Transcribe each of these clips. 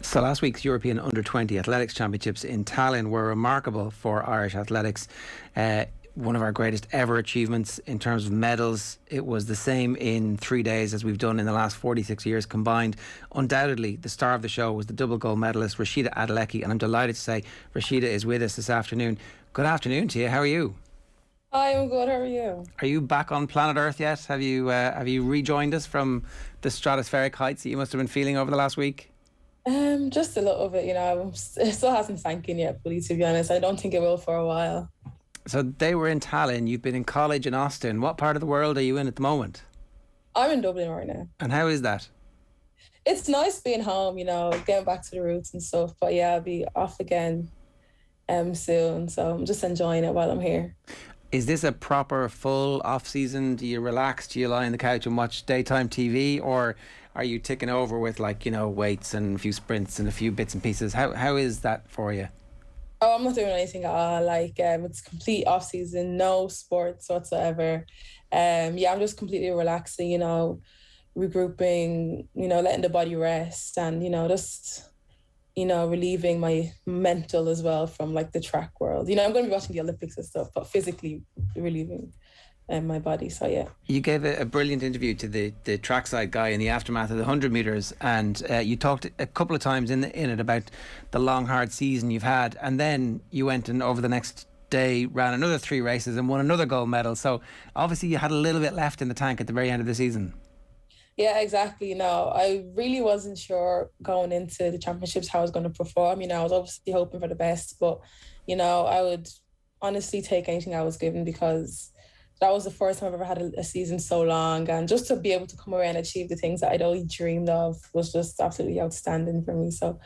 So last week's European Under-20 Athletics Championships in Tallinn were remarkable for Irish athletics. One of our greatest ever achievements in terms of medals. It was the same in 3 days as we've done in the last 46 years combined. Undoubtedly, the star of the show was the double gold medalist Rhasidat Adeleke, and I'm delighted to say Rhasidat is with us this afternoon. Good afternoon to you. How are you? Hi, I'm good. How are you? Are you back on planet Earth yet? Have you rejoined us from the stratospheric heights that you must have been feeling over the last week? Just a little bit, it still hasn't sank in yet, fully, to be honest. I don't think it will for a while. So they were in Tallinn. You've been in college in Austin. What part of the world are you in at the moment? I'm in Dublin right now. And how is that? It's nice being home, getting back to the roots and stuff. But yeah, I'll be off again soon. So I'm just enjoying it while I'm here. Is this a proper full off season? Do you relax? Do you lie on the couch and watch daytime TV, or are you ticking over with weights and a few sprints and a few bits and pieces? How is that for you? Oh, I'm not doing anything at all. It's complete off season, no sports whatsoever. I'm just completely relaxing, regrouping, letting the body rest, and just relieving my mental as well from the track world. I'm going to be watching the Olympics and stuff, but physically relieving my body. So yeah. You gave a brilliant interview to the trackside guy in the aftermath of the 100 metres, and you talked a couple of times in it about the long hard season you've had, and then you went and over the next day ran another 3 races and won another gold medal. So obviously you had a little bit left in the tank at the very end of the season. Yeah, exactly. I really wasn't sure going into the championships how I was going to perform. I was obviously hoping for the best, but I would honestly take anything I was given, because that was the first time I've ever had a season so long, and just to be able to come away and achieve the things that I'd always dreamed of was just absolutely outstanding for me. So,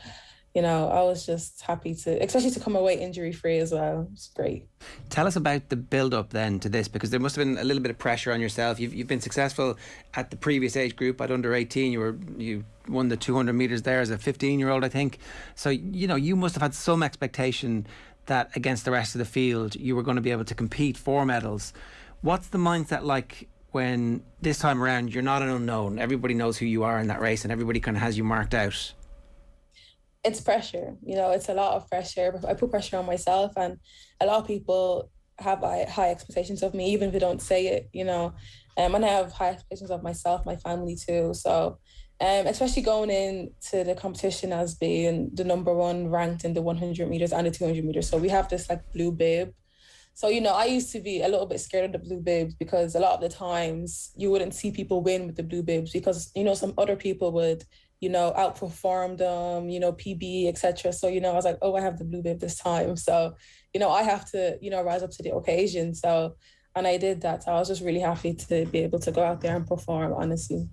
I was just happy especially to come away injury-free as well. It's great. Tell us about the build-up then to this, because there must have been a little bit of pressure on yourself. You've been successful at the previous age group at under 18. You won the 200 metres there as a 15-year-old, I think. So, you must have had some expectation that against the rest of the field you were going to be able to compete for medals. What's the mindset like when this time around you're not an unknown? Everybody knows who you are in that race and everybody kind of has you marked out. It's pressure, it's a lot of pressure. I put pressure on myself, and a lot of people have high expectations of me, even if they don't say it, and I have high expectations of myself, my family too. So especially going into the competition as being the number one ranked in the 100 meters and the 200 meters. So we have this blue bib. So, I used to be a little bit scared of the blue bibs, because a lot of the times you wouldn't see people win with the blue bibs because, some other people would, outperform them, PB, etc. So, I was like, oh, I have the blue bib this time. So, I have to, rise up to the occasion. So, and I did that. So I was just really happy to be able to go out there and perform, honestly.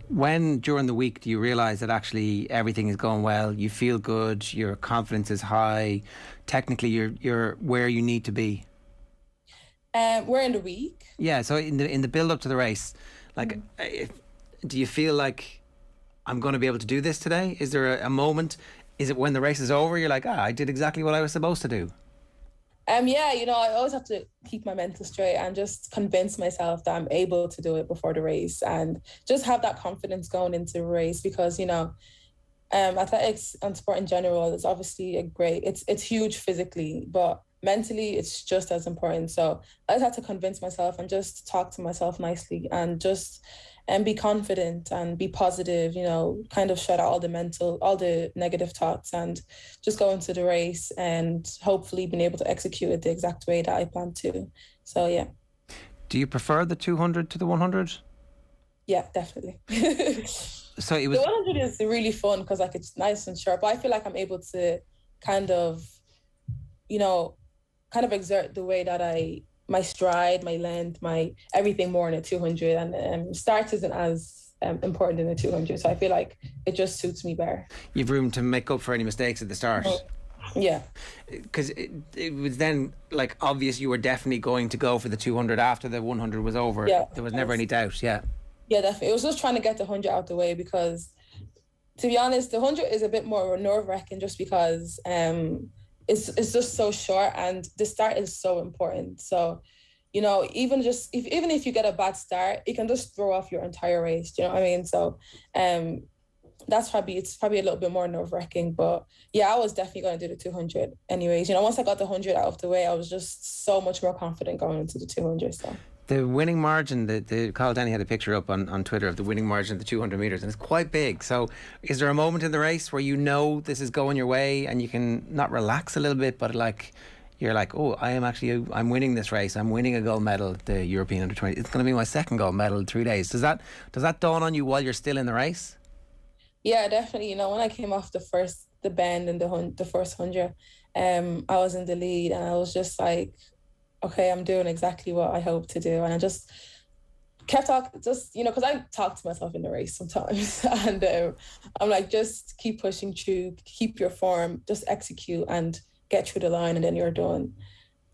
When during the week do you realise that actually everything is going well, you feel good, your confidence is high, technically you're where you need to be? We're in the week. Yeah, so in the build up to the race, do you feel like I'm going to be able to do this today? Is there a moment? Is it when the race is over you're like, I did exactly what I was supposed to do? I always have to keep my mental straight and just convince myself that I'm able to do it before the race, and just have that confidence going into the race, because athletics and sport in general is obviously it's huge physically, but mentally it's just as important. So I just have to convince myself and just talk to myself nicely, and just be confident and be positive, kind of shut out all the negative thoughts, and just go into the race and hopefully being able to execute it the exact way that I plan to. So yeah. Do you prefer the 200 to the 100? Yeah, definitely. So it was... The 100 is really fun because it's nice and sharp, but I feel like I'm able to kind of exert the way that my stride, my length, my everything more in a 200, and start isn't as important in a 200. So I feel like it just suits me better. You've room to make up for any mistakes at the start. Yeah. Because it was then obvious you were definitely going to go for the 200 after the 100 was over. Yeah. There was never any doubt. Yeah. Yeah, definitely. It was just trying to get the 100 out the way, because to be honest, the 100 is a bit more nerve-wracking just because it's just so short, and the start is so important. So, even if you get a bad start, it can just throw off your entire race. Do you know what I mean? So, it's probably a little bit more nerve-wracking, but yeah, I was definitely going to do the 200 anyways. Once I got the 100 out of the way, I was just so much more confident going into the 200. So The winning margin, the Carl Denny had a picture up on Twitter of the winning margin of the 200 metres, and it's quite big. So is there a moment in the race where this is going your way and you can not relax a little bit, but you're like, oh, I'm winning this race. I'm winning a gold medal at the European Under 20. It's going to be my second gold medal in 3 days. Does that dawn on you while you're still in the race? yeah, definitely. When I came off the bend and the first 100, I was in the lead and I was just like, okay, I'm doing exactly what I hope to do. And I just kept talking, because I talk to myself in the race sometimes. And I'm like, just keep pushing through, keep your form, just execute and get through the line and then you're done.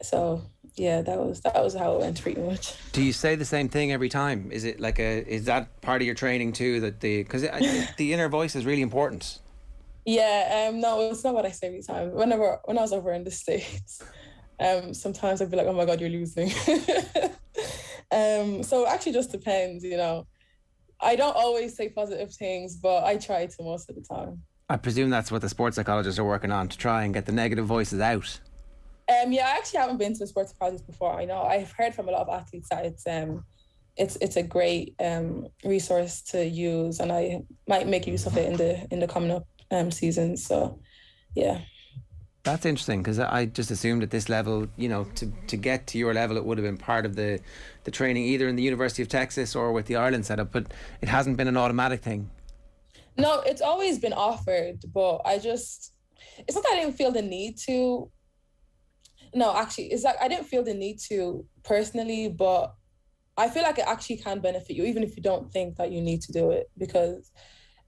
So yeah, that was how it went pretty much. Do you say the same thing every time? Is it is that part of your training too, because the inner voice is really important? Yeah, no, it's not what I say every time. When I was over in the States, sometimes I'd be like, oh my God, you're losing. So it actually just depends, I don't always say positive things, but I try to most of the time. I presume that's what the sports psychologists are working on, to try and get the negative voices out. Yeah, I actually haven't been to a sports psychologist before. I know I've heard from a lot of athletes that it's a great resource to use, and I might make use of it in the coming up season. So, yeah. That's interesting, because I just assumed at this level, to get to your level, it would have been part of the training either in the University of Texas or with the Ireland setup, but it hasn't been an automatic thing. No, it's always been offered, but it's not that I didn't feel the need to. No, actually, it's like I didn't feel the need to personally, but I feel like it actually can benefit you, even if you don't think that you need to do it, because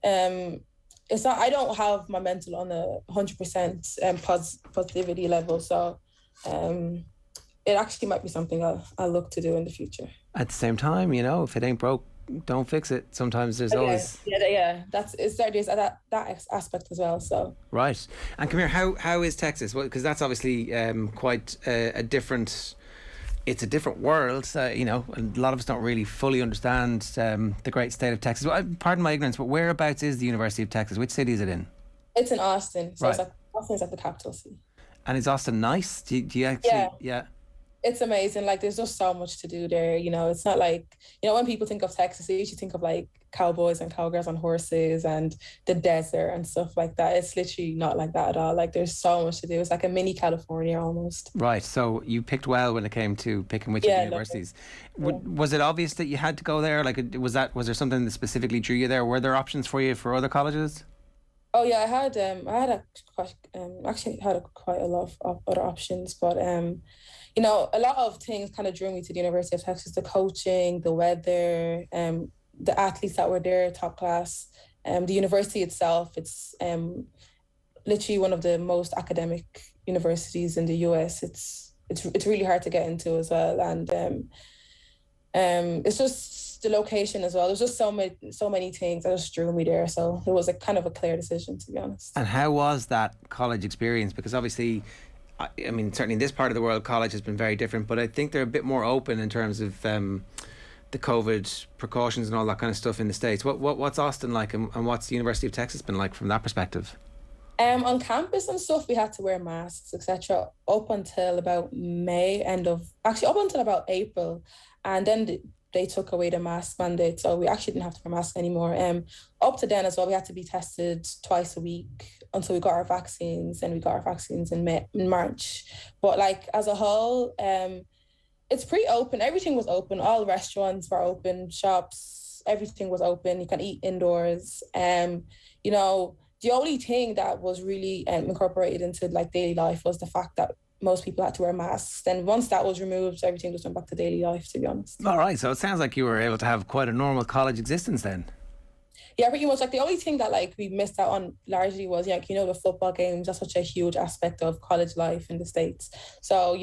it's not. I don't have my mental on a 100% positivity level, so it actually might be something I'll look to do in the future. At the same time, if it ain't broke, don't fix it. Sometimes there's always there's that aspect as well. So right. And come here, how is Texas? Well, because that's obviously quite a different. It's a different world. A lot of us don't really fully understand the great state of Texas. Well, pardon my ignorance, but whereabouts is the University of Texas? Which city is it in? It's in Austin. So right. Austin's like the capital city. And is Austin nice? Do you actually? Yeah. It's amazing. Like, there's just so much to do there. It's not like, when people think of Texas, they usually think of like cowboys and cowgirls on horses and the desert and stuff like that. It's literally not like that at all. Like, there's so much to do. It's like a mini California almost. Right. So you picked well when it came to picking which universities. Was it obvious that you had to go there? Like, was there something that specifically drew you there? Were there options for you for other colleges? Oh yeah, actually had quite a lot of other options, but a lot of things kind of drew me to the University of Texas: the coaching, the weather, the athletes that were there, top class. The university itself, it's literally one of the most academic universities in the US. It's really hard to get into as well, and it's just the location as well. There's just so many things that just drew me there. So it was a kind of a clear decision, to be honest. And how was that college experience? Because obviously, I mean, certainly in this part of the world, college has been very different, but I think they're a bit more open in terms of the COVID precautions and all that kind of stuff in the States. What's Austin like, and what's the University of Texas been like from that perspective? On campus and stuff, we had to wear masks, etc., up until about up until about April, and then they took away the mask mandate, so we actually didn't have to wear masks anymore. Up to then as well, we had to be tested twice a week until we got our vaccines, and we got our vaccines in March. But like, as a whole, it's pretty open. Everything was open. All restaurants were open, shops, everything was open. You can eat indoors. The only thing that was really incorporated into like daily life was the fact that most people had to wear masks. Then once that was removed, everything just went back to daily life, to be honest. All right, so it sounds like you were able to have quite a normal college existence then. Yeah, pretty much. Like, the only thing that like we missed out on largely was the football games. That's such a huge aspect of college life in the States. So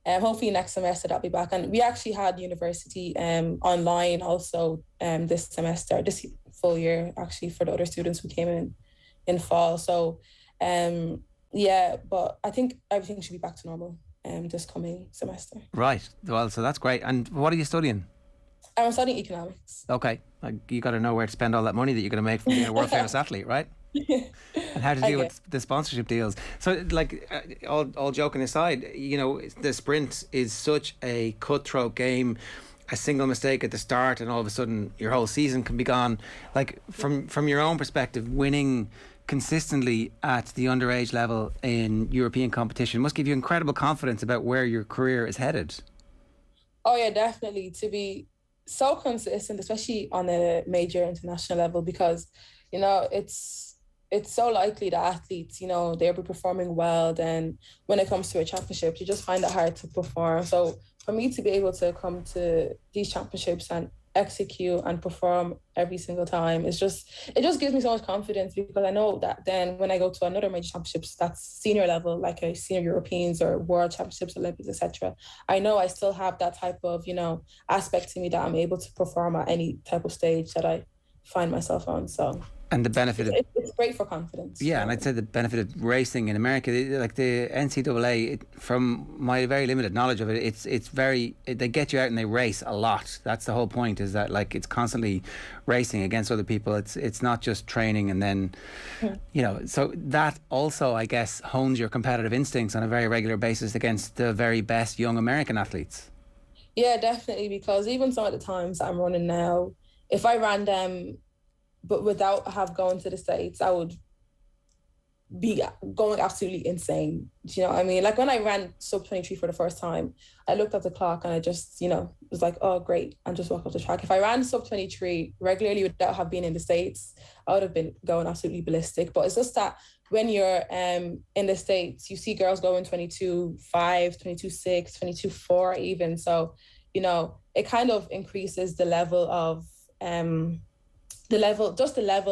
hopefully next semester that'll be back. And we actually had university online also this semester, this full year actually, for the other students who came in fall. So but I think everything should be back to normal this coming semester. Right. Well, so that's great. And what are you studying? I'm studying economics. Okay, like, you got to know where to spend all that money that you're going to make from being a world famous athlete, right? And how to deal with the sponsorship deals. So, like, all joking aside, you know, the sprint is such a cutthroat game. A single mistake at the start, and all of a sudden, your whole season can be gone. Like, from your own perspective, winning consistently at the underage level in European competition must give you incredible confidence about where your career is headed. Oh yeah, definitely. To be so consistent, especially on a major international level, because it's so likely that athletes, they'll be performing well. Then when it comes to a championship, you just find it hard to perform. So for me to be able to come to these championships and execute and perform every single time, it just gives me so much confidence, because I know that then when I go to another major championships that's senior level, like a senior Europeans or world championships, Olympics, etc., I know I still have that type of aspect to me, that I'm able to perform at any type of stage that I find myself on. So And the benefit of it's great for confidence. yeah, and I'd say the benefit of racing in America, like the NCAA, from my very limited knowledge of it, they get you out and they race a lot. That's the whole point, is that, like, it's constantly racing against other people. It's not just training and then, so that also, I guess, hones your competitive instincts on a very regular basis against the very best young American athletes. Yeah, definitely, because even some of the times I'm running now, if I ran them but without have gone to the States, I would be going absolutely insane. Do you know what I mean? Like when I ran sub 23 for the first time, I looked at the clock and I just, was like, oh, great, and just walk off the track. If I ran sub 23 regularly without have been in the States, I would have been going absolutely ballistic. But it's just that when you're in the States, you see girls going 22.5, 22.6, 22.4 even. So, it kind of increases the level of the level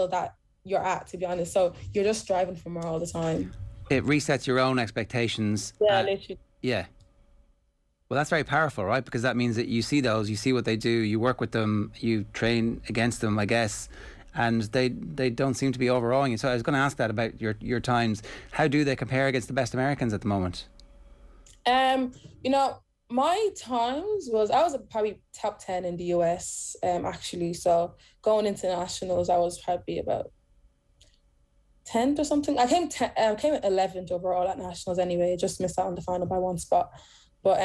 that you're at, to be honest. So you're just striving for more all the time. It resets your own expectations. Yeah, literally. Yeah. Well, that's very powerful, right? Because that means that you see what they do, you work with them, you train against them, I guess, and they don't seem to be overawing you. So I was going to ask that about your times. How do they compare against the best Americans at the moment? My times I was probably top 10 in the US, actually. So going into nationals, I was probably about 10th or something. I came 11th overall at nationals anyway. Just missed out on the final by one spot. But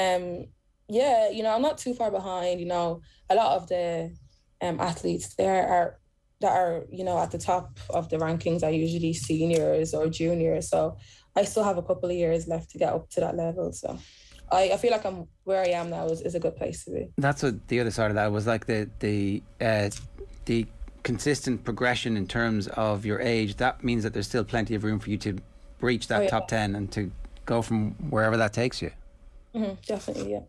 yeah, I'm not too far behind. A lot of the athletes there that are at the top of the rankings are usually seniors or juniors. So I still have a couple of years left to get up to that level. So I feel like I'm where I am now is a good place to be. That's what the other side of that was, like the consistent progression in terms of your age. That means that there's still plenty of room for you to reach that top 10 and to go from wherever that takes you. Definitely, yeah.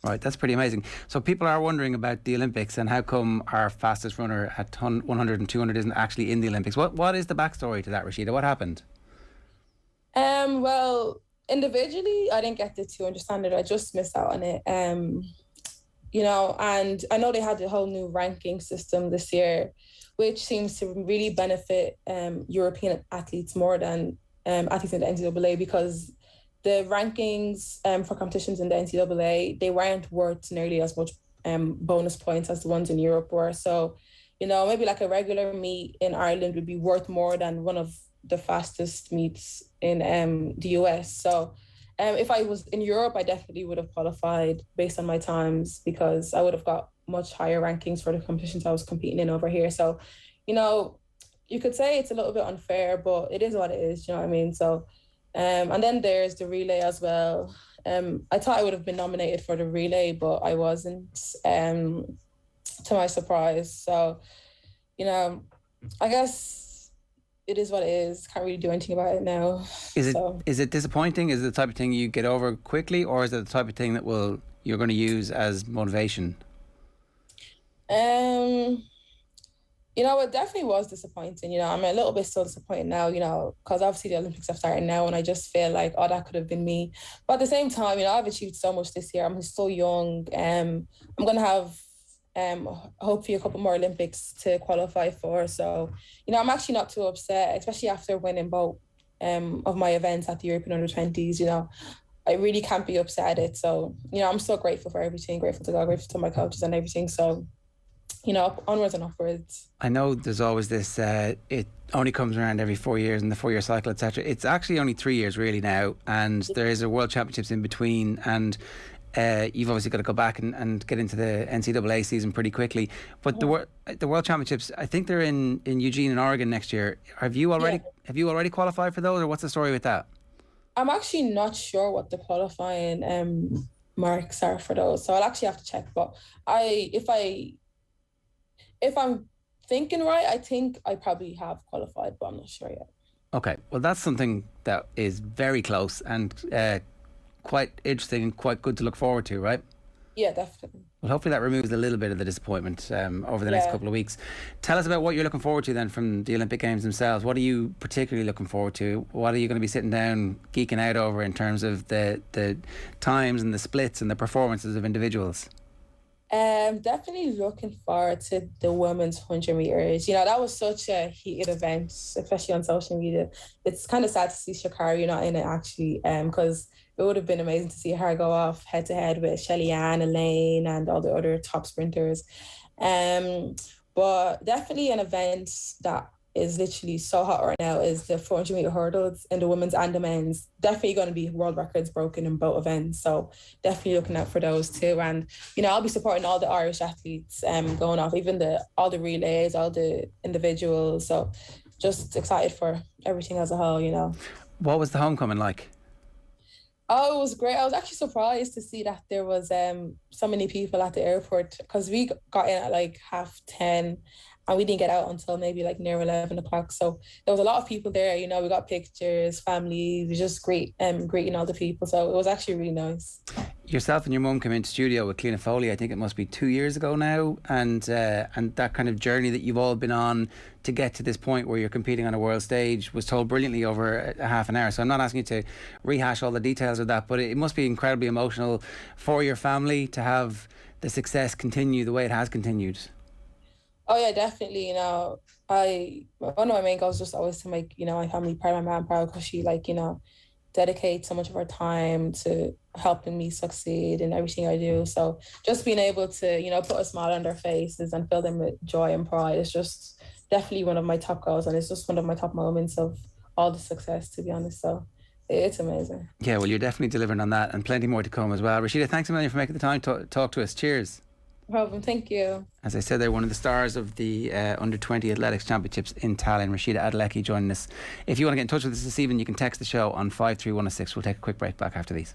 Right, that's pretty amazing. So people are wondering about the Olympics and how come our fastest runner at 100 and 200 isn't actually in the Olympics. What is the backstory to that, Rhasidat? What happened? Well, individually, I didn't get the 200 standard. I just missed out on it. And I know they had the whole new ranking system this year, which seems to really benefit European athletes more than athletes in the NCAA, because the rankings for competitions in the NCAA, they weren't worth nearly as much bonus points as the ones in Europe were. So, maybe like a regular meet in Ireland would be worth more than one of the fastest meets in the US. So if I was in Europe, I definitely would have qualified based on my times, because I would have got much higher rankings for the competitions I was competing in over here. So, you could say it's a little bit unfair, but it is what it is, you know what I mean? So, and then there's the relay as well. I thought I would have been nominated for the relay, but I wasn't, to my surprise. So, I guess it is what it is. Can't really do anything about it now. Is it disappointing? Is it the type of thing you get over quickly, or is it the type of thing that you're going to use as motivation? It definitely was disappointing. I'm a little bit still disappointed now, because obviously the Olympics have started now, and I just feel like, oh, that could have been me. But at the same time, I've achieved so much this year. I'm so young. I'm going to have hopefully a couple more Olympics to qualify for. So, I'm actually not too upset, especially after winning both of my events at the European Under-20s. I really can't be upset at it. So, I'm so grateful for everything, grateful to God, grateful to my coaches and everything. So, onwards and upwards. I know there's always this, it only comes around every 4 years in the 4 year cycle, etc. It's actually only 3 years really now, and there is a World Championships in between, and you've obviously got to go back and get into the NCAA season pretty quickly. But the World Championships, I think they're in Eugene and Oregon next year. Have you already qualified for those, or what's the story with that? I'm actually not sure what the qualifying marks are for those, so I'll actually have to check. But if I'm thinking right, I think I probably have qualified, but I'm not sure yet. Okay, well, that's something that is very close and quite interesting and quite good to look forward to, right? Yeah, definitely. Well, hopefully that removes a little bit of the disappointment over the next couple of weeks. Tell us about what you're looking forward to then from the Olympic Games themselves. What are you particularly looking forward to? What are you going to be sitting down geeking out over in terms of the times and the splits and the performances of individuals? Definitely looking forward to the women's 100 meters. That was such a heated event, especially on social media. It's kind of sad to see Sha'Carri not in it actually, because it would have been amazing to see her go off head to head with Shelly-Ann, Elaine, and all the other top sprinters. But definitely an event that is literally so hot right now is the 400 meter hurdles in the women's and the men's. Definitely going to be world records broken in both events, so definitely looking out for those too. And I'll be supporting all the Irish athletes going off, even all the relays, all the individuals. So just excited for everything as a whole. What was the homecoming like? Oh, it was great. I was actually surprised to see that there was so many people at the airport, because we got in at like 10:30 and we didn't get out until maybe like near 11 o'clock. So there was a lot of people there. We got pictures, families. It was just great, greeting all the people. So it was actually really nice. Yourself and your mum came into studio with Cliona Foley, I think it must be 2 years ago now, and that kind of journey that you've all been on to get to this point where you're competing on a world stage was told brilliantly over a half an hour. So I'm not asking you to rehash all the details of that, but it must be incredibly emotional for your family to have the success continue the way it has continued. Oh yeah, definitely. One of my main goals is just always to make my family proud, my mom proud, because she dedicate so much of her time to helping me succeed in everything I do. So just being able to put a smile on their faces and fill them with joy and pride is just definitely one of my top goals, and it's just one of my top moments of all the success, to be honest. So it's amazing. Yeah, well, you're definitely delivering on that, and plenty more to come as well. Rhasidat, thanks a million for making the time to talk to us. Cheers. No problem. Thank you. As I said, they're one of the stars of the Under-20 Athletics Championships in Tallinn. Rhasidat Adeleke joining us. If you want to get in touch with us this evening, you can text the show on 53106. We'll take a quick break. Back after these.